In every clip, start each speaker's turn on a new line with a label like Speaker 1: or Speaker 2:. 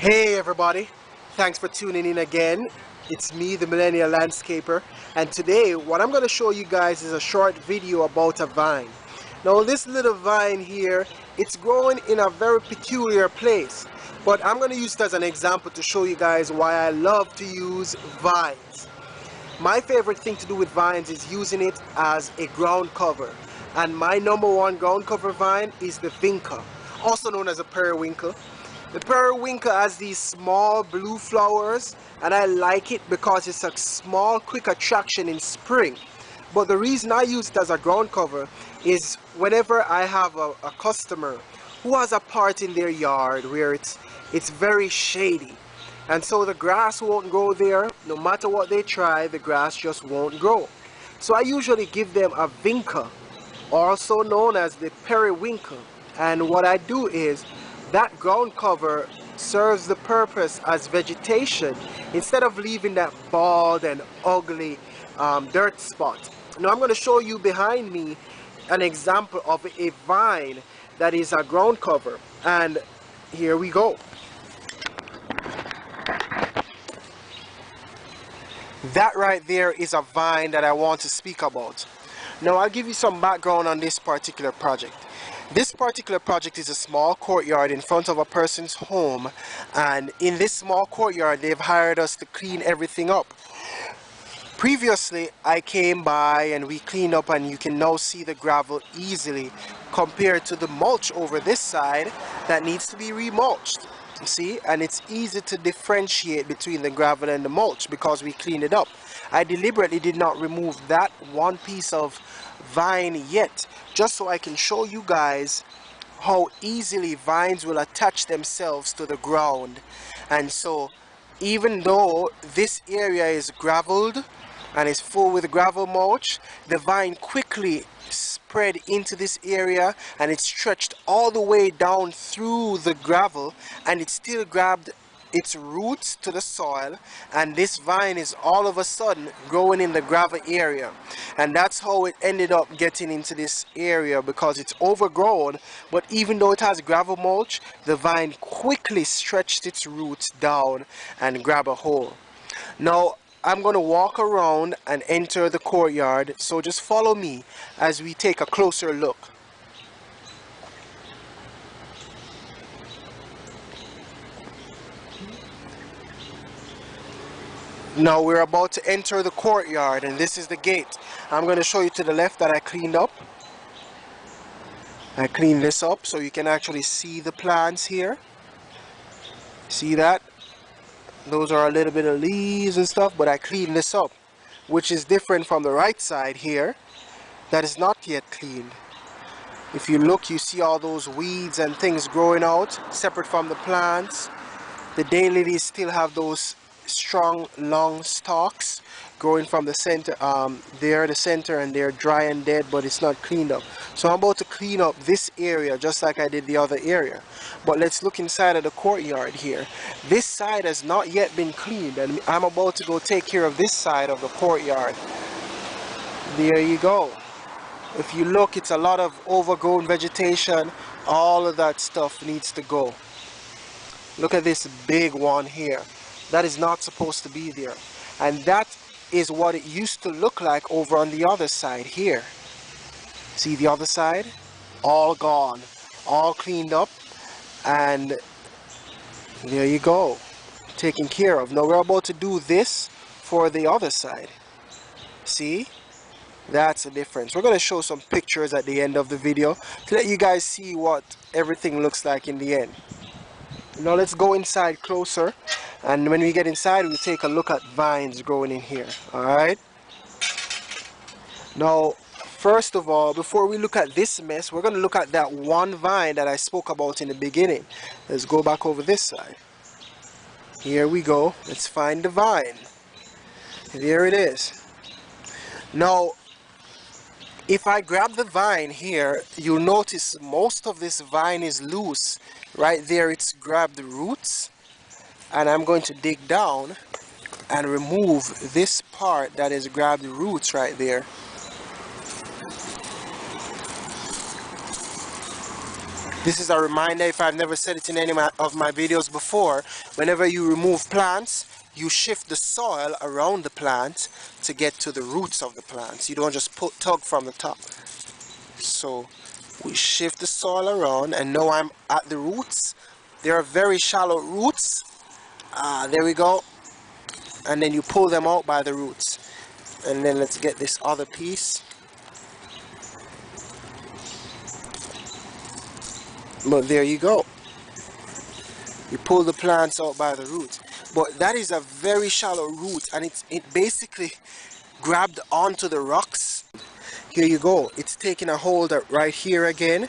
Speaker 1: Hey everybody, thanks for tuning in again. It's me, the Millennial Landscaper, and today what I'm going to show you guys is a short video about a vine. Now this little vine here, it's growing in a very peculiar place, but I'm going to use it as an example to show you guys why I love to use vines. My favorite thing to do with vines is using it as a ground cover, and my number one ground cover vine is the Vinca, also known as a periwinkle. The periwinkle has these small blue flowers, and I like it because it's a small quick attraction in spring. But the reason I use it as a ground cover is whenever I have a customer who has a part in their yard where it's very shady, and so the grass won't grow there. No matter what they try, the grass just won't grow. So I usually give them a Vinca, also known as the periwinkle, and what I do is that ground cover serves the purpose as vegetation instead of leaving that bald and ugly dirt spot. Now I'm going to show you behind me an example of a vine that is a ground cover, and here we go. That right there is a vine that I want to speak about. Now I'll give you some background on this particular project. This particular project is a small courtyard in front of a person's home, and in this small courtyard they've hired us to clean everything up. Previously I came by and we cleaned up, and you can now see the gravel easily compared to the mulch over this side that needs to be remulched. See, and it's easy to differentiate between the gravel and the mulch because we cleaned it up. I deliberately did not remove that one piece of vine yet, just so I can show you guys how easily vines will attach themselves to the ground. And so even though this area is graveled and is full with gravel mulch, the vine quickly spread into this area, and it stretched all the way down through the gravel, and it still grabbed its roots to the soil, and this vine is all of a sudden growing in the gravel area. And that's how it ended up getting into this area, because it's overgrown, but even though it has gravel mulch, the vine quickly stretched its roots down and grab a hole. Now I'm going to walk around and enter the courtyard, so just follow me as we take a closer look. Now we're about to enter the courtyard, and this is the gate. I'm going to show you to the left that I cleaned up. I cleaned this up so you can actually see the plants here. See that? Those are a little bit of leaves and stuff, but I cleaned this up, which is different from the right side here that is not yet cleaned. If you look, you see all those weeds and things growing out separate from the plants. The daylilies still have those strong long stalks growing from the center, the center, and they're dry and dead, but it's not cleaned up. So I'm about to clean up this area just like I did the other area. But let's look inside of the courtyard here. This side has not yet been cleaned, and I'm about to go take care of this side of the courtyard. There you go. If you look, it's a lot of overgrown vegetation. All of that stuff needs to go. Look at this big one here. That is not supposed to be there. And that is what it used to look like over on the other side here. See the other side? All gone. All cleaned up. And there you go. Taken care of. Now we're about to do this for the other side. See? That's the difference. We're going to show some pictures at the end of the video to let you guys see what everything looks like in the end. Now let's go inside closer, and when we get inside we'll take a look at vines growing in here. Alright, now first of all, before we look at this mess, we're going to look at that one vine that I spoke about in the beginning. Let's go back over this side. Here we go. Let's find the vine. There it is. Now if I grab the vine here, you'll notice most of this vine is loose. Right there it's grabbed the roots, and I'm going to dig down and remove this part that is grabbed the roots right there. This is a reminder, if I've never said it in any of my videos before, whenever you remove plants, you shift the soil around the plant to get to the roots of the plants. You don't just tug from the top. So we shift the soil around, and now I'm at the roots. They are very shallow roots. There we go. And then you pull them out by the roots. And then let's get this other piece. But there you go. You pull the plants out by the roots. But that is a very shallow root, and it basically grabbed onto the rocks. Here you go. It's taking a hold right here again.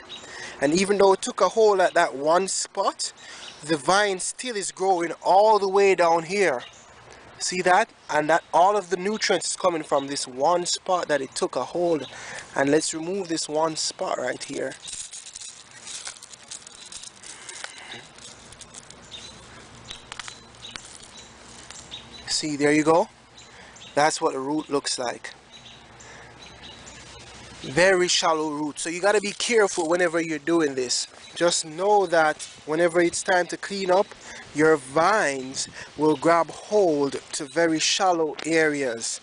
Speaker 1: And even though it took a hold at that one spot, the vine still is growing all the way down here. See that? And that all of the nutrients is coming from this one spot that it took a hold. And let's remove this one spot right here. See, there you go. That's what the root looks like. Very shallow root. So you got to be careful whenever you're doing this. Just know that whenever it's time to clean up, your vines will grab hold to very shallow areas.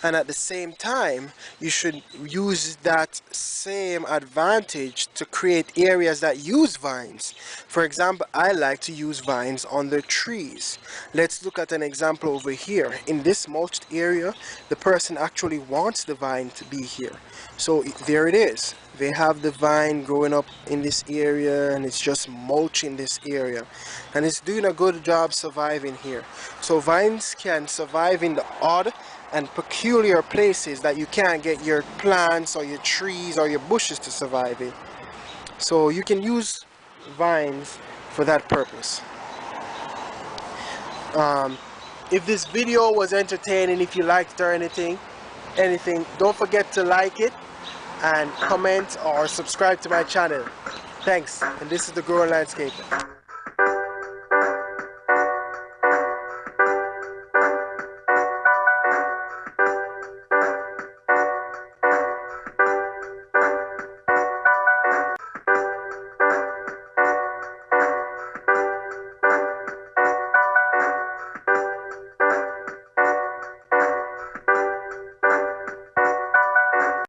Speaker 1: And at the same time, you should use that same advantage to create areas that use vines. For example, I like to use vines on the trees. Let's look at an example over here. In this mulched area, the person actually wants the vine to be here. So there it is. They have the vine growing up in this area, and it's just mulching this area. And it's doing a good job surviving here. So vines can survive in the odd and peculiar places that you can't get your plants or your trees or your bushes to survive in. So you can use vines for that purpose. If this video was entertaining, if you liked or anything, don't forget to like it and comment or subscribe to my channel. Thanks, and this is the Growing Landscaper.